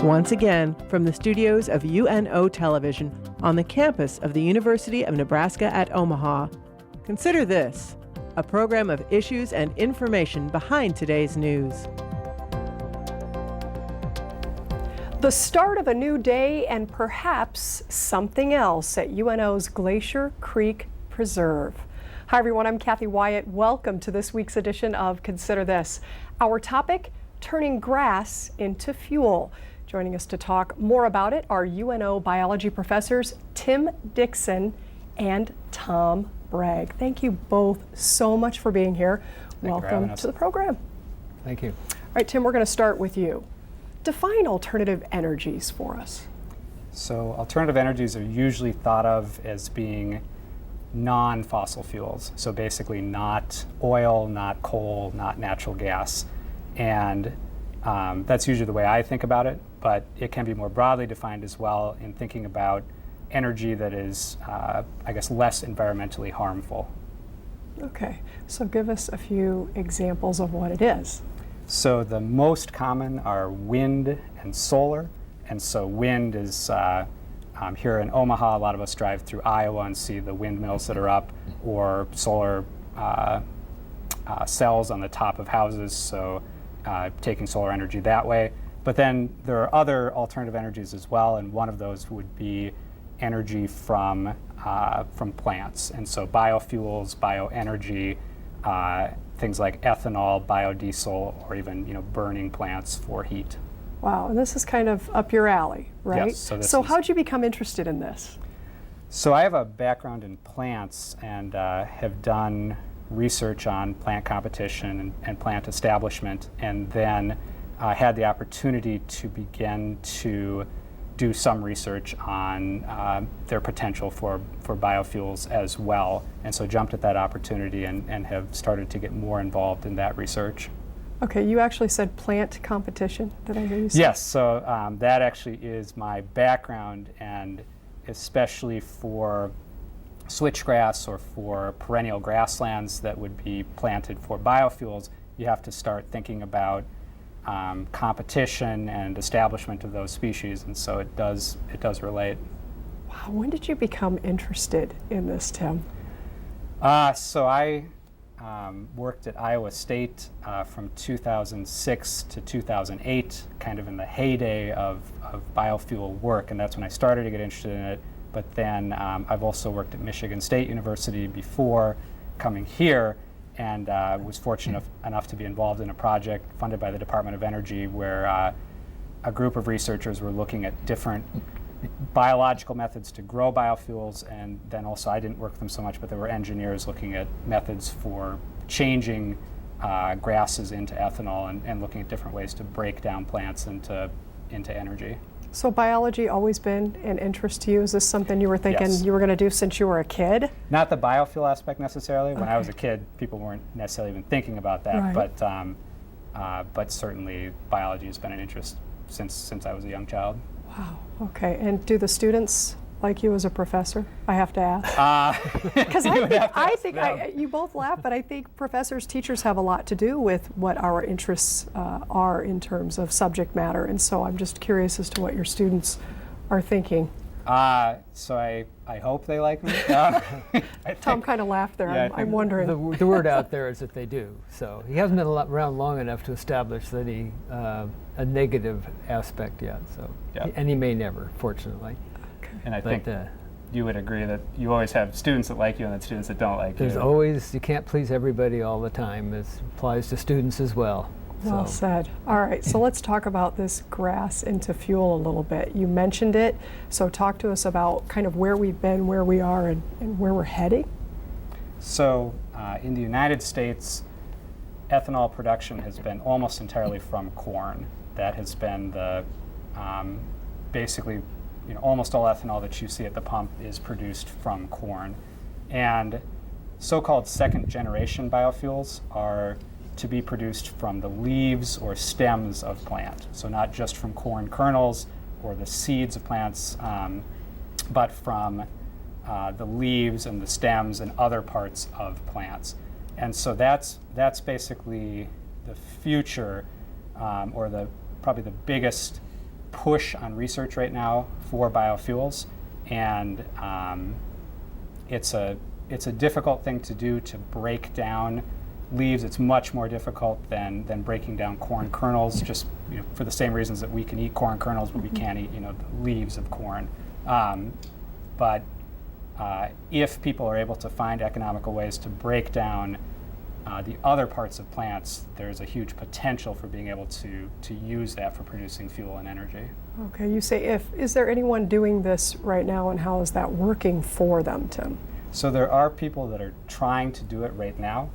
Once again, from the studios of UNO Television on the campus of the University of Nebraska at Omaha, consider this, a program of issues and information behind today's news. The start of a new day and perhaps something else at UNO's Glacier Creek Preserve. Hi everyone, I'm Kathy Wyatt. Welcome to this week's edition of Consider This. Our topic, turning grass into fuel. Joining us to talk more about it are UNO biology professors Tim Dixon and Tom Bragg. Thank you both so much for being here. Welcome to the program. Thank you. All right, Tim, we're going to start with you. Define alternative energies for us. So alternative energies are usually thought of as being non-fossil fuels. So basically not oil, not coal, not natural gas. And that's usually the way I think about it, but it can be more broadly defined as well in thinking about energy that is, I guess, less environmentally harmful. Okay, so give us a few examples of what it is. So the most common are wind and solar. And so wind is, here in Omaha, a lot of us drive through Iowa and see the windmills that are up, or solar cells on the top of houses, so taking solar energy that way. But then there are other alternative energies as well, and one of those would be energy from plants. And so biofuels, bioenergy, things like ethanol, biodiesel, or even burning plants for heat. Wow, and this is kind of up your alley, right? Yes, so how'd you become interested in this? So I have a background in plants and have done research on plant competition and plant establishment, and then had the opportunity to begin to do some research on their potential for biofuels as well. And so jumped at that opportunity and have started to get more involved in that research. Okay, you actually said plant competition. Did I hear you say? Yes, so that actually is my background, and especially for switchgrass or for perennial grasslands that would be planted for biofuels, you have to start thinking about competition and establishment of those species, and so it does relate. Wow, when did you become interested in this, Tim? So I worked at Iowa State from 2006 to 2008, kind of in the heyday of biofuel work, and that's when I started to get interested in it. But then I've also worked at Michigan State University before coming here, and was fortunate enough to be involved in a project funded by the Department of Energy where a group of researchers were looking at different biological methods to grow biofuels, and then also I didn't work with them so much, but there were engineers looking at methods for changing grasses into ethanol and looking at different ways to break down plants into energy. So biology always been an interest to you? Is this something you were thinking Yes. you were going to do since you were a kid? Not the biofuel aspect necessarily. When I was a Okay. kid, people weren't necessarily even thinking about that, Right. but certainly biology has been an interest since I was a young child. Wow, okay. And do the students like you as a professor? I have to ask. Because you both laugh, but I think professors, teachers have a lot to do with what our interests are in terms of subject matter. And so I'm just curious as to what your students are thinking. So I hope they like me. Tom kind of laughed there. Yeah, I'm wondering. The word out there is that they do. So he hasn't been around long enough to establish any a negative aspect yet. So, Yep. and he may never, fortunately. And I But think you would agree that you always have students that like you and then students that don't like there's you. always, you can't please everybody all the time. This applies to students as well. Well So, said. All right, so let's talk about this grass into fuel a little bit. You mentioned it, so talk to us about kind of where we've been, where we are, and where we're heading. So in the United States, ethanol production has been almost entirely from corn. That has been the basically, almost all ethanol that you see at the pump is produced from corn. And so-called second generation biofuels are to be produced from the leaves or stems of plant. So not just from corn kernels or the seeds of plants, but from the leaves and the stems and other parts of plants. And so that's basically the future, or probably the biggest push on research right now for biofuels, and it's a difficult thing to do, to break down leaves. It's much more difficult than breaking down corn kernels, just for the same reasons that we can eat corn kernels, but we can't eat the leaves of corn. But if people are able to find economical ways to break down the other parts of plants, there's a huge potential for being able to use that for producing fuel and energy. Okay, you say if. Is there anyone doing this right now, and how is that working for them, Tim? So there are people that are trying to do it right now.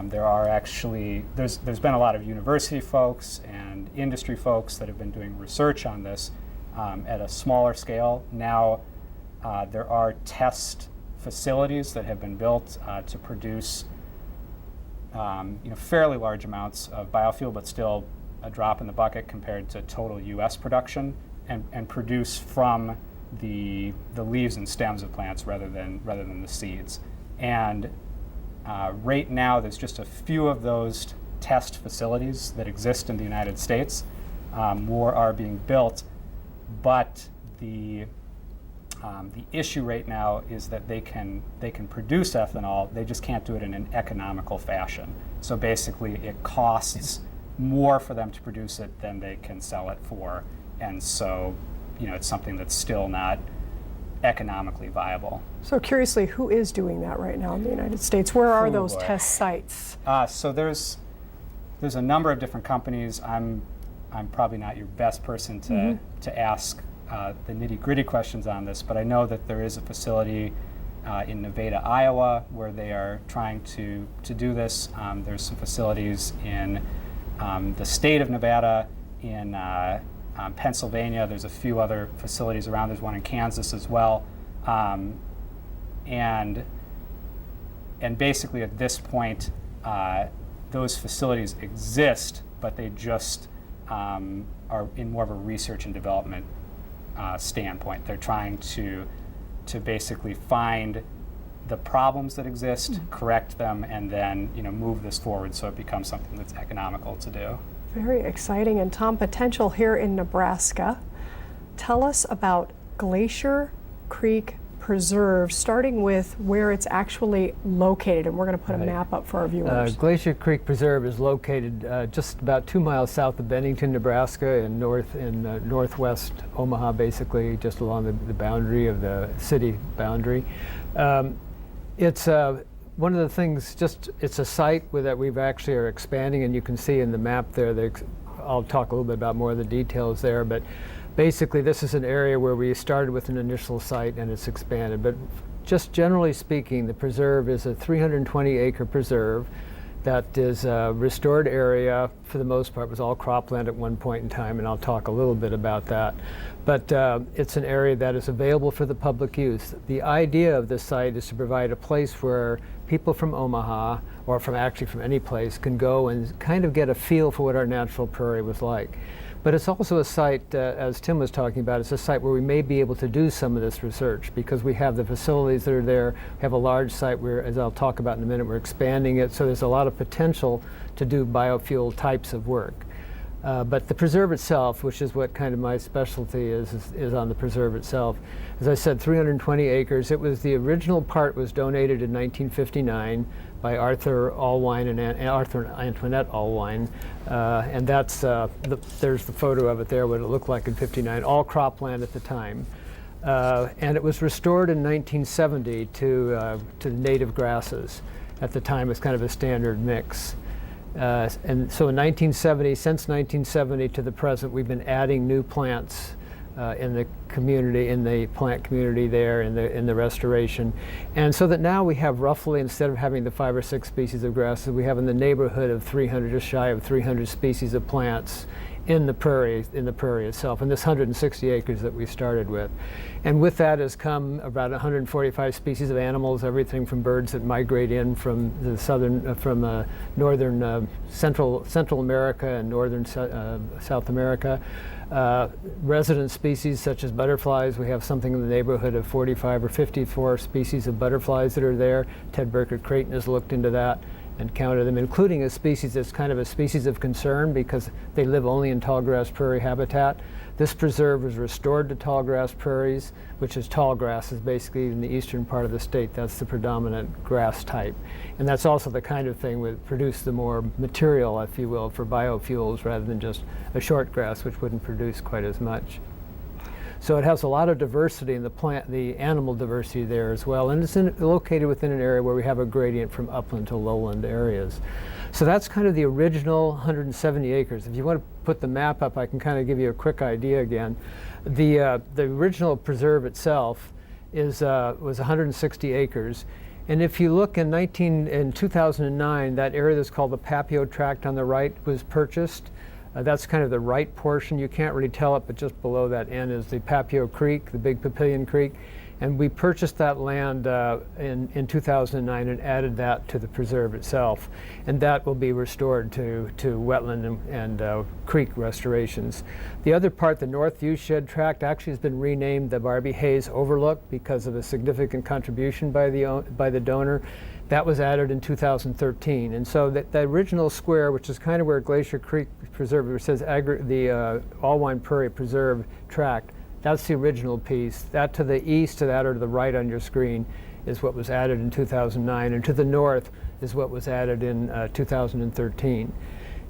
There are actually, there's been a lot of university folks and industry folks that have been doing research on this at a smaller scale. Now there are test facilities that have been built to produce fairly large amounts of biofuel, but still a drop in the bucket compared to total U.S. production, and produce from the leaves and stems of plants rather than the seeds. And right now, there's just a few of those test facilities that exist in the United States. More are being built, but the issue right now is that they can produce ethanol. They just can't do it in an economical fashion. So basically, it costs more for them to produce it than they can sell it for, and so it's something that's still not economically viable. So curiously, who is doing that right now in the United States? Where are those test sites? So there's a number of different companies. I'm probably not your best person to ask the nitty-gritty questions on this, but I know that there is a facility in Nevada, Iowa, where they are trying to do this. There's some facilities in the state of Nevada, in Pennsylvania. There's a few other facilities around. There's one in Kansas as well. And basically at this point, those facilities exist, but they just are in more of a research and development standpoint. They're trying to basically find the problems that exist, correct them, and then move this forward so it becomes something that's economical to do. Very exciting. And Tom, potential here in Nebraska. Tell us about Glacier Creek Preserve, starting with where it's actually located, and we're going to put a map up for our viewers. Glacier Creek Preserve is located just about 2 miles south of Bennington, Nebraska, in northwest Omaha, basically just along the boundary of the city boundary. It's one of the things, it's a site that we've actually are expanding, and you can see in the map there, I'll talk a little bit about more of the details there, but basically this is an area where we started with an initial site and it's expanded. But just generally speaking, the preserve is a 320-acre preserve that is a restored area. For the most part, it was all cropland at one point in time, and I'll talk a little bit about that. But it's an area that is available for the public use. The idea of this site is to provide a place where people from Omaha, or from any place, can go and kind of get a feel for what our natural prairie was like. But it's also a site, as Tim was talking about, it's a site where we may be able to do some of this research because we have the facilities that are there. We have a large site where, as I'll talk about in a minute, we're expanding it. So there's a lot of potential to do biofuel types of work. But the preserve itself, which is what kind of my specialty is on the preserve itself. As I said, 320 acres. The original part was donated in 1959 by Arthur Allwine and Arthur and Antoinette Allwine. And that's, there's the photo of it there, what it looked like in '59, all cropland at the time. And it was restored in 1970 to native grasses. At the time, it's kind of a standard mix. And so in 1970, since 1970 to the present, we've been adding new plants in the community, in the plant community there, in the restoration. And so that now we have roughly, instead of having the 5 or 6 species of grasses, we have in the neighborhood of 300, just shy of 300 species of plants in the prairie itself, in this 160 acres that we started with. And with that has come about 145 species of animals, everything from birds that migrate in from the northern Central America and northern South America. Resident species such as butterflies, we have something in the neighborhood of 45 or 54 species of butterflies that are there. Ted Burkett Creighton has looked into that and counted them, including a species that's kind of a species of concern because they live only in tallgrass prairie habitat. This preserve was restored to tallgrass prairies, which is tall grass is basically in the eastern part of the state. That's the predominant grass type. And that's also the kind of thing that produce the more material, if you will, for biofuels rather than just a short grass, which wouldn't produce quite as much. So it has a lot of diversity in the animal diversity there as well. And it's located within an area where we have a gradient from upland to lowland areas. So that's kind of the original 170 acres. If you want to put the map up, I can kind of give you a quick idea again. The original preserve itself was 160 acres. And if you look in 2009, that area that's called the Papio Tract on the right was purchased. That's kind of the right portion. You can't really tell it, but just below that end is the Papio Creek, the Big Papillion Creek. And we purchased that land in 2009 and added that to the preserve itself. And that will be restored to wetland and creek restorations. The other part, the North Viewshed Tract, actually has been renamed the Barbie Hayes Overlook because of a significant contribution by the donor. That was added in 2013. And so the original square, which is kind of where Glacier Creek Preserve, where it says the Allwine Prairie Preserve Tract, that's the original piece. That to the east of that or to the right on your screen is what was added in 2009. And to the north is what was added in 2013.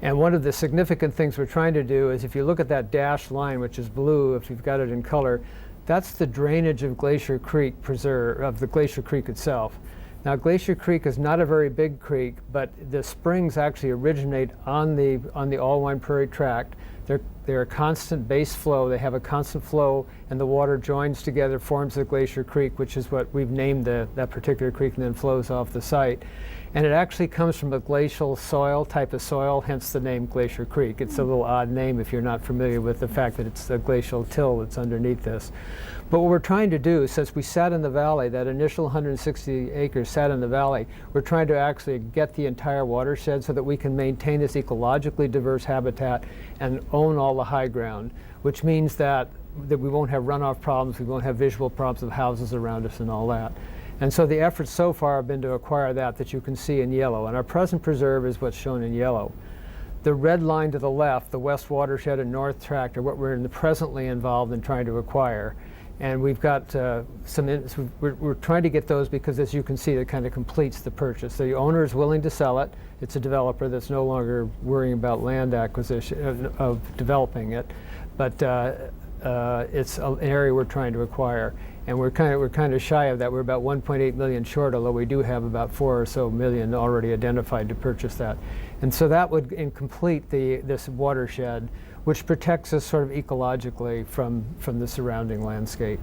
And one of the significant things we're trying to do is if you look at that dashed line, which is blue, if you've got it in color, that's the drainage of Glacier Creek Preserve, of the Glacier Creek itself. Now, Glacier Creek is not a very big creek, but the springs actually originate on the Allwine Prairie Tract. They're a constant base flow. They have a constant flow, and the water joins together, forms the Glacier Creek, which is what we've named that particular creek, and then flows off the site. And it actually comes from a glacial soil, type of soil, hence the name Glacier Creek. It's a little odd name if you're not familiar with the fact that it's a glacial till that's underneath this. But what we're trying to do, since we sat in the valley, that initial 160 acres sat in the valley, we're trying to actually get the entire watershed so that we can maintain this ecologically diverse habitat and own all the high ground, which means that we won't have runoff problems, we won't have visual problems of houses around us and all that. And so the efforts so far have been to acquire that you can see in yellow. And our present preserve is what's shown in yellow. The red line to the left, the West Watershed and North Tract, are what we're presently involved in trying to acquire. And we've got we're trying to get those because, as you can see, it kind of completes the purchase. The owner is willing to sell it. It's a developer that's no longer worrying about land acquisition, of developing it. But it's an area we're trying to acquire. And we're kind of shy of that. We're about 1.8 million short, although we do have about 4 or so million already identified to purchase that. And so that would complete this watershed, which protects us sort of ecologically from the surrounding landscape.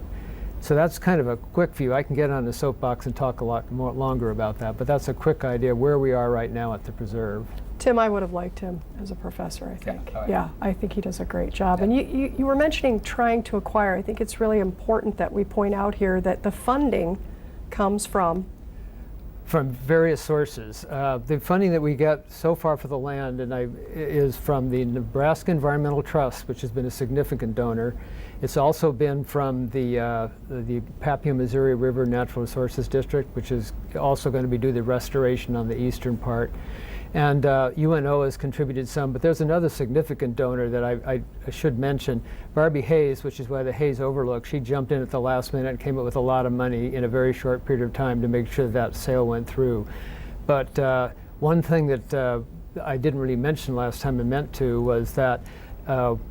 So that's kind of a quick view. I can get on the soapbox and talk a lot more longer about that, but that's a quick idea where we are right now at the preserve. Tim, I would have liked him as a professor, I think. Yeah, yeah, I think he does a great job. Yeah. And you were mentioning trying to acquire. I think it's really important that we point out here that the funding comes from various sources. The funding that we get so far for the land is from the Nebraska Environmental Trust, which has been a significant donor. It's also been from the Papio Missouri River Natural Resources District, which is also going to do the restoration on the eastern part. And UNO has contributed some, but there's another significant donor that I should mention, Barbie Hayes, which is why the Hayes Overlook. She jumped in at the last minute and came up with a lot of money in a very short period of time to make sure that sale went through. But one thing that I didn't really mention last time I meant to was that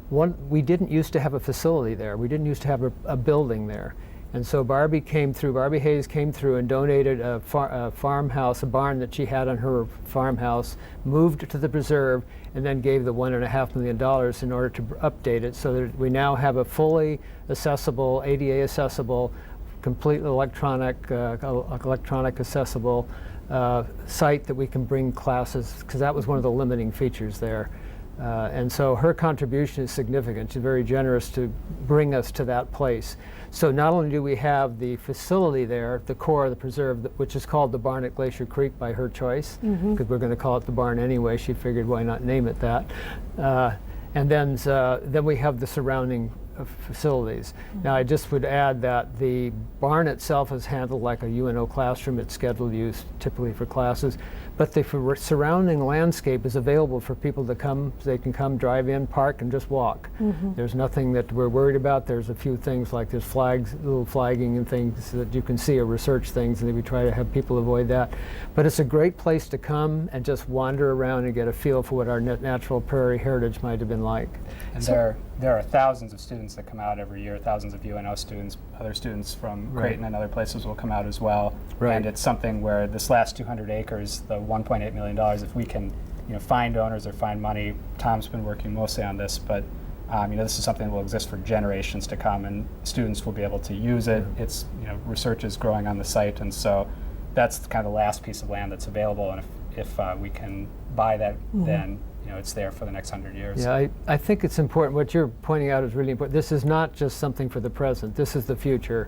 we didn't used to have a facility there. We didn't used to have a building there. And so Barbie Hayes came through and donated a farmhouse, a barn that she had on her farmhouse, moved to the preserve, and then gave the $1.5 million in order to update it so that we now have a fully accessible, ADA accessible, completely electronic accessible site that we can bring classes, because that was one of the limiting features there. And so her contribution is significant. She's very generous to bring us to that place. So not only do we have the facility there, the core of the preserve, which is called the Barn at Glacier Creek by her choice, because we're going to call it the barn anyway. She figured why not name it that. And then we have the surrounding facilities. Now I just would add that the barn itself is handled like a UNO classroom. It's scheduled use typically for classes. but the surrounding landscape is available for people to come. They can come, drive in, park, and just walk. There's nothing that we're worried about. There's a few things like there's flags, little flagging and things that you can see are research things, and we try to have people avoid that. But it's a great place to come and just wander around and get a feel for what our natural prairie heritage might have been like. And there are thousands of students that come out every year, thousands of UNO students, other students from Creighton and other places will come out as well. Right. And it's something where this last 200 acres, the $1.8 million, if we can find owners or find money, Tom's been working mostly on this, but this is something that will exist for generations to come, and students will be able to use it. It's, research is growing on the site, and so that's kind of the last piece of land that's available, and if we can buy that, then it's there for the next 100 years. Yeah, I think it's important. What you're pointing out is really important. This is not just something for the present. This is the future.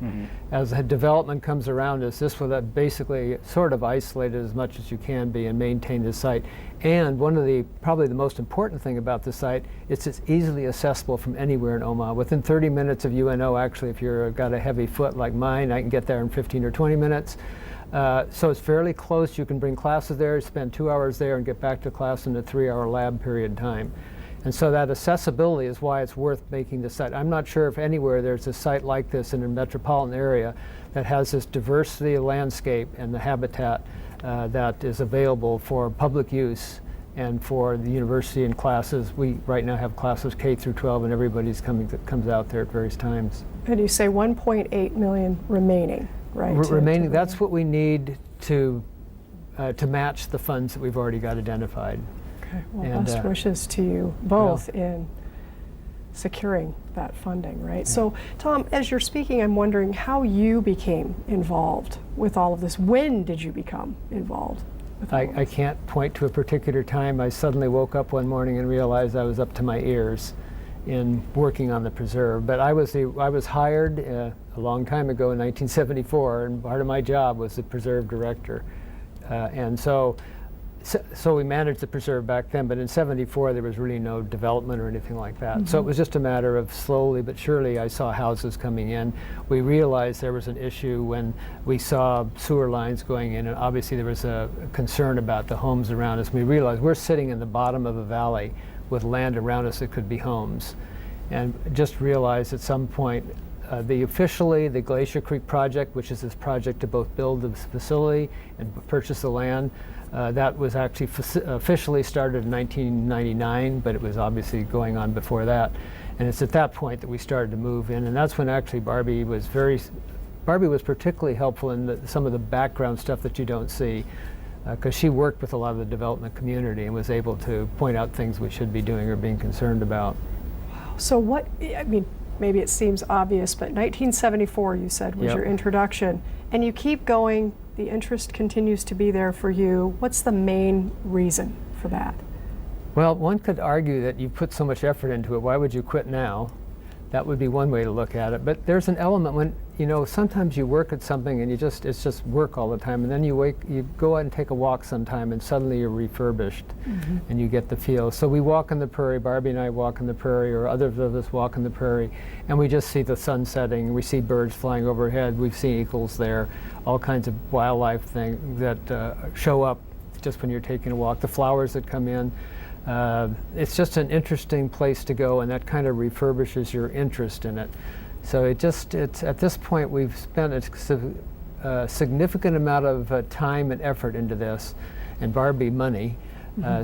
As the development comes around us, this will basically sort of isolate it as much as you can be and maintain the site. And one of probably the most important thing about the site is it's easily accessible from anywhere in Omaha. Within 30 minutes of UNO, actually, if you've got a heavy foot like mine, I can get there in 15 or 20 minutes. So it's fairly close. You can bring classes there, spend 2 hours there, and get back to class in a 3-hour lab period time. And so that accessibility is why it's worth making the site. I'm not sure if anywhere there's a site like this in a metropolitan area that has this diversity of landscape and the habitat that is available for public use and for the university and classes. We right now have classes K through 12, and everybody's comes out there at various times. And you say 1.8 million remaining. Right, remaining, that's what we need to match the funds that we've already got identified. Okay, well, best wishes to you both in securing that funding, right? Yeah. So, Tom, as you're speaking, I'm wondering how you became involved with all of this. When did you become involved with all of this? I can't point to a particular time. I suddenly woke up one morning and realized I was up to my ears in working on the preserve. But I was hired a long time ago in 1974, and part of my job was the preserve director. And so we managed the preserve back then, but in '74 there was really no development or anything like that. So it was just a matter of slowly but surely I saw houses coming in. We realized there was an issue when we saw sewer lines going in, and obviously there was a concern about the homes around us. We realized we're sitting in the bottom of a valley with land around us that could be homes. And just realized at some point, the Glacier Creek project, which is this project to both build the facility and purchase the land, that was actually officially started in 1999, but it was obviously going on before that. And it's at that point that we started to move in, and that's when actually Barbie was particularly helpful in some of the background stuff that you don't see, because she worked with a lot of the development community and was able to point out things we should be doing or being concerned about. Wow. So maybe it seems obvious, but 1974, you said, was your introduction. And you keep going, the interest continues to be there for you. What's the main reason for that? Well, one could argue that you put so much effort into it, why would you quit now? That would be one way to look at it. But there's an element when, sometimes you work at something and it's just work all the time, and then you go out and take a walk sometime and suddenly you're refurbished and you get the feel. So we walk on the prairie, Barbie and I walk on the prairie, or others of us walk on the prairie, and we just see the sun setting, we see birds flying overhead, we've seen eagles there, all kinds of wildlife things that show up just when you're taking a walk, the flowers that come in. It's just an interesting place to go, and that kind of refurbishes your interest in it. So it's at this point we've spent a significant amount of time and effort into this, and Barbie money,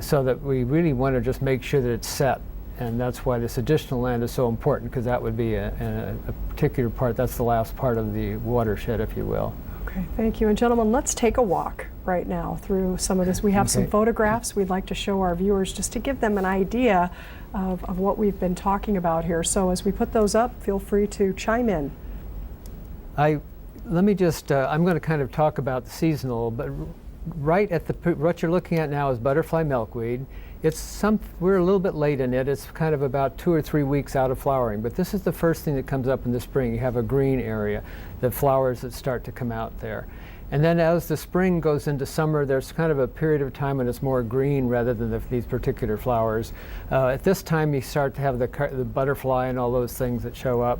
so that we really want to just make sure that it's set. And that's why this additional land is so important, because that would be a particular part. That's the last part of the watershed, if you will. Okay, thank you. And gentlemen, let's take a walk right now through some of this. We have some photographs we'd like to show our viewers just to give them an idea of what we've been talking about here. So as we put those up, feel free to chime in. I'm going to kind of talk about the seasonal, but right at what you're looking at now is butterfly milkweed. We're a little bit late in it. It's kind of about 2 or 3 weeks out of flowering, but this is the first thing that comes up in the spring. You have a green area, the flowers that start to come out there. And then as the spring goes into summer, there's kind of a period of time when it's more green rather than these particular flowers. At this time, you start to have the butterfly and all those things that show up.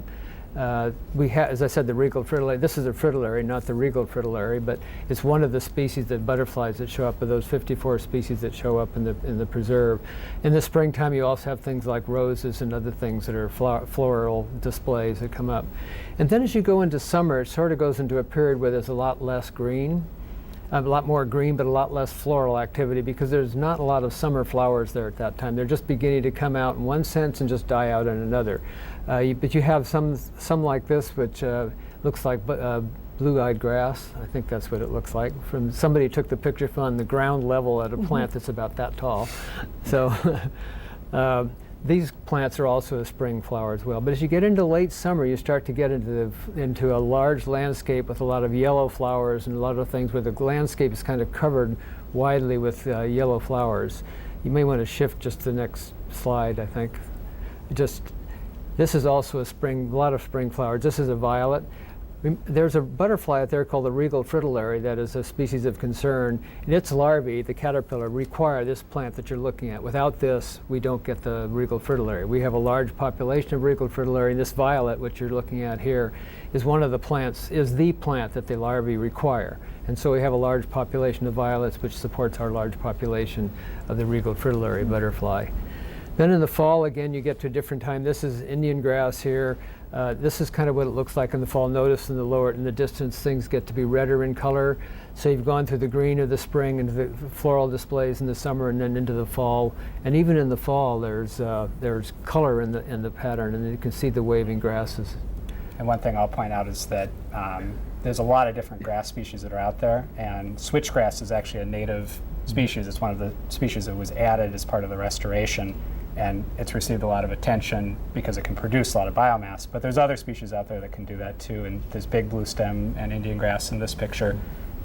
As I said, the regal fritillary. This is a fritillary, not the regal fritillary, but it's one of the species of butterflies that show up, of those 54 species that show up in the preserve. In the springtime, you also have things like roses and other things that are floral displays that come up. And then as you go into summer, it sort of goes into a period where there's a lot less green. A lot more green, but a lot less floral activity, because there's not a lot of summer flowers there at that time. They're just beginning to come out in one sense and just die out in another. But you have some like this, which looks like blue-eyed grass. I think that's what it looks like. From somebody took the picture from the ground level at a plant that's about that tall. So these plants are also a spring flower as well. But as you get into late summer, you start to get into a large landscape with a lot of yellow flowers and a lot of things where the landscape is kind of covered widely with yellow flowers. You may want to shift just to the next slide, I think. This is also a lot of spring flowers. This is a violet. There's a butterfly out there called the regal fritillary that is a species of concern, and its larvae, the caterpillar, require this plant that you're looking at. Without this, we don't get the regal fritillary. We have a large population of regal fritillary, and this violet, which you're looking at here, is the plant that the larvae require. And so we have a large population of violets, which supports our large population of the regal fritillary butterfly. Then in the fall, again, you get to a different time. This is Indian grass here. This is kind of what it looks like in the fall. Notice in the distance, things get to be redder in color. So you've gone through the green of the spring into the floral displays in the summer, and then into the fall. And even in the fall, there's color in the pattern, and you can see the waving grasses. And one thing I'll point out is that there's a lot of different grass species that are out there, and switchgrass is actually a native species. It's one of the species that was added as part of the restoration. And it's received a lot of attention because it can produce a lot of biomass. But there's other species out there that can do that too. And there's big blue stem and Indian grass in this picture.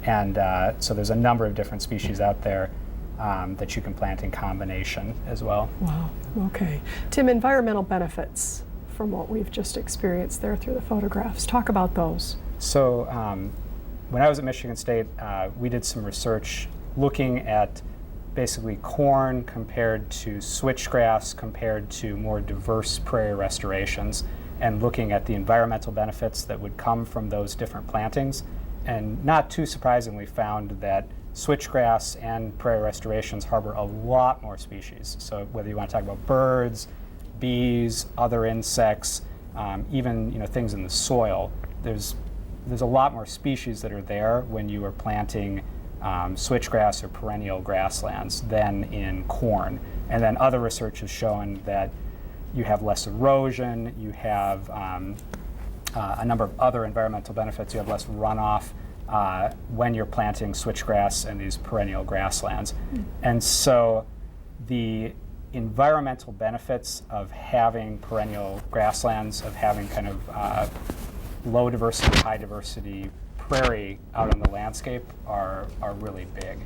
And so there's a number of different species out there that you can plant in combination as well. Wow, okay. Tim, environmental benefits from what we've just experienced there through the photographs. Talk about those. So when I was at Michigan State, we did some research looking at basically corn compared to switchgrass compared to more diverse prairie restorations, and looking at the environmental benefits that would come from those different plantings. And not too surprisingly found that switchgrass and prairie restorations harbor a lot more species. So whether you want to talk about birds, bees, other insects, even things in the soil, there's a lot more species that are there when you are planting switchgrass or perennial grasslands than in corn. And then other research has shown that you have less erosion, you have a number of other environmental benefits, you have less runoff when you're planting switchgrass and these perennial grasslands. And so the environmental benefits of having perennial grasslands, of having kind of low diversity, high diversity prairie out on the landscape are really big.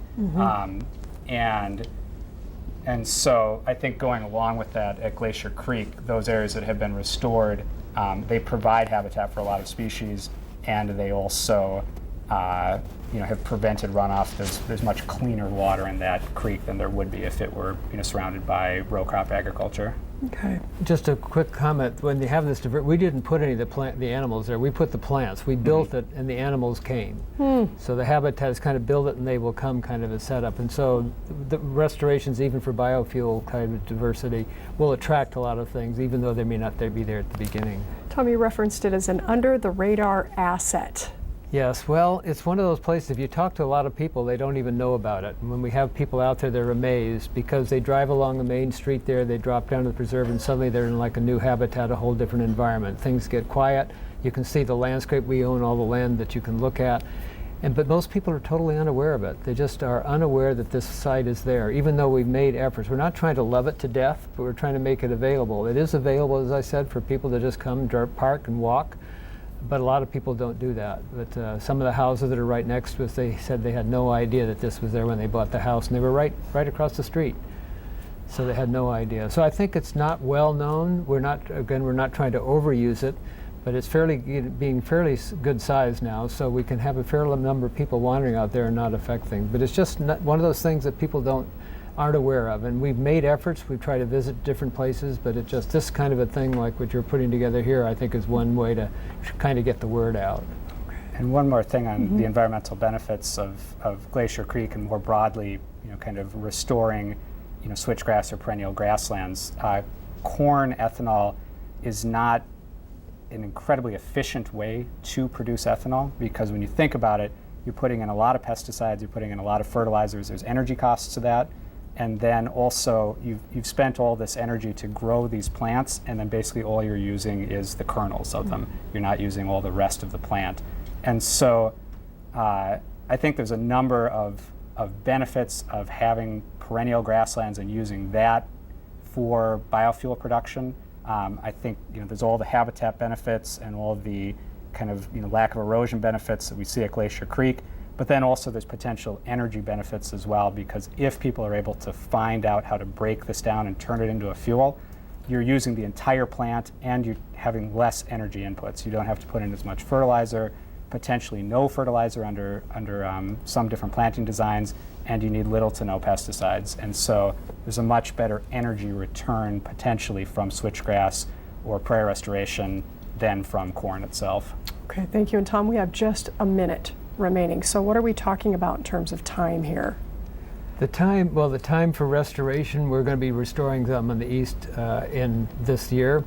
And so I think going along with that at Glacier Creek, those areas that have been restored, they provide habitat for a lot of species, and they also have prevented runoff. There's much cleaner water in that creek than there would be if it were surrounded by row crop agriculture. Okay. Just a quick comment. When you have this, we didn't put any of the animals there. We put the plants. We built it, and the animals came. So the habitat is kind of build it, and they will come kind of a setup. And so the restorations, even for biofuel kind of diversity, will attract a lot of things, even though they may not be there at the beginning. Tommy referenced it as an under-the-radar asset. Yes, well, it's one of those places, if you talk to a lot of people, they don't even know about it. And when we have people out there, they're amazed because they drive along the main street there, they drop down to the preserve, and suddenly they're in like a new habitat, a whole different environment. Things get quiet. You can see the landscape. We own all the land that you can look at. But most people are totally unaware of it. They just are unaware that this site is there, even though we've made efforts. We're not trying to love it to death, but we're trying to make it available. It is available, as I said, for people to just come, park, and walk. But a lot of people don't do that. But some of the houses that are right next to us, they said they had no idea that this was there when they bought the house, and they were right across the street. So they had no idea. So I think it's not well known. We're not trying to overuse it, but it's being fairly good size now, so we can have a fair number of people wandering out there and not affect things. But it's just one of those things that people don't aren't aware of. And we've made efforts. We've tried to visit different places, but it just, this kind of a thing like what you're putting together here, I think is one way to kind of get the word out. And one more thing on the environmental benefits of Glacier Creek and more broadly, kind of restoring, switchgrass or perennial grasslands. Corn ethanol is not an incredibly efficient way to produce ethanol, because when you think about it, you're putting in a lot of pesticides, you're putting in a lot of fertilizers, there's energy costs to that, and then also you've spent all this energy to grow these plants, and then basically all you're using is the kernels of them. You're not using all the rest of the plant. And so I think there's a number of benefits of having perennial grasslands and using that for biofuel production. I think there's all the habitat benefits and all the kind of lack of erosion benefits that we see at Glacier Creek, but then also there's potential energy benefits as well, because if people are able to find out how to break this down and turn it into a fuel, you're using the entire plant and you're having less energy inputs. You don't have to put in as much fertilizer, potentially no fertilizer under some different planting designs, and you need little to no pesticides. And so there's a much better energy return potentially from switchgrass or prairie restoration than from corn itself. Okay, thank you. And Tom, we have just a minute remaining. So what are we talking about in terms of time here? The time for restoration, we're going to be restoring them in the east in this year.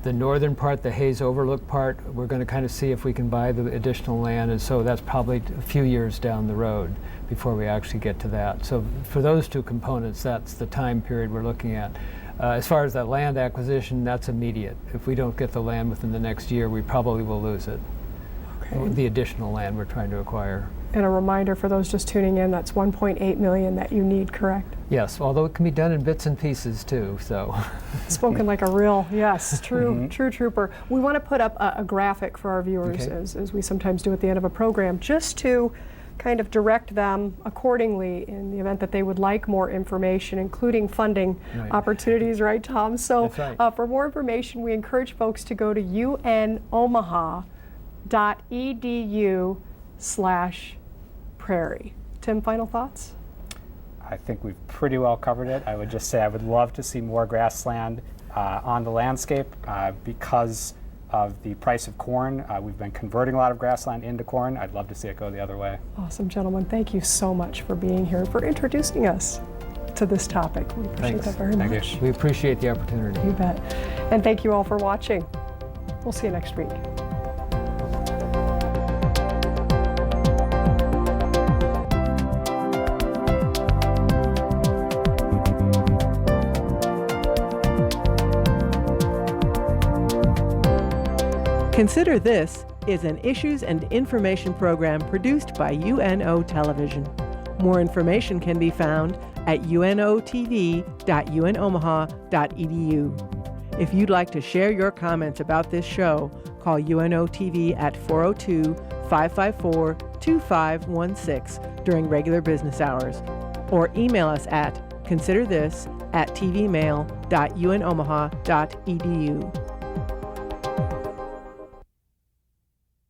The northern part, the Hayes Overlook part, we're going to kind of see if we can buy the additional land, and so that's probably a few years down the road before we actually get to that. So for those two components, that's the time period we're looking at. As far as that land acquisition, that's immediate. If we don't get the land within the next year, we probably will lose it. Okay. The additional land we're trying to acquire. And a reminder for those just tuning in, that's 1.8 million that you need, correct? Yes, although it can be done in bits and pieces too, so. Spoken like a real, yes, true trooper. We want to put up a graphic for our viewers, as we sometimes do at the end of a program, just to kind of direct them accordingly in the event that they would like more information, including funding opportunities, right, Tom? So for more information, we encourage folks to go to unomaha.edu/prairie. Tim, final thoughts? I think we've pretty well covered it. I would just say I would love to see more grassland on the landscape because of the price of corn. We've been converting a lot of grassland into corn. I'd love to see it go the other way. Awesome, gentlemen. Thank you so much for being here and for introducing us to this topic. We appreciate that very much. We appreciate the opportunity. You bet. And thank you all for watching. We'll see you next week. Consider This is an issues and information program produced by UNO Television. More information can be found at unotv.unomaha.edu. If you'd like to share your comments about this show, call UNO TV at 402-554-2516 during regular business hours, or email us at considerthis@tvmail.unomaha.edu.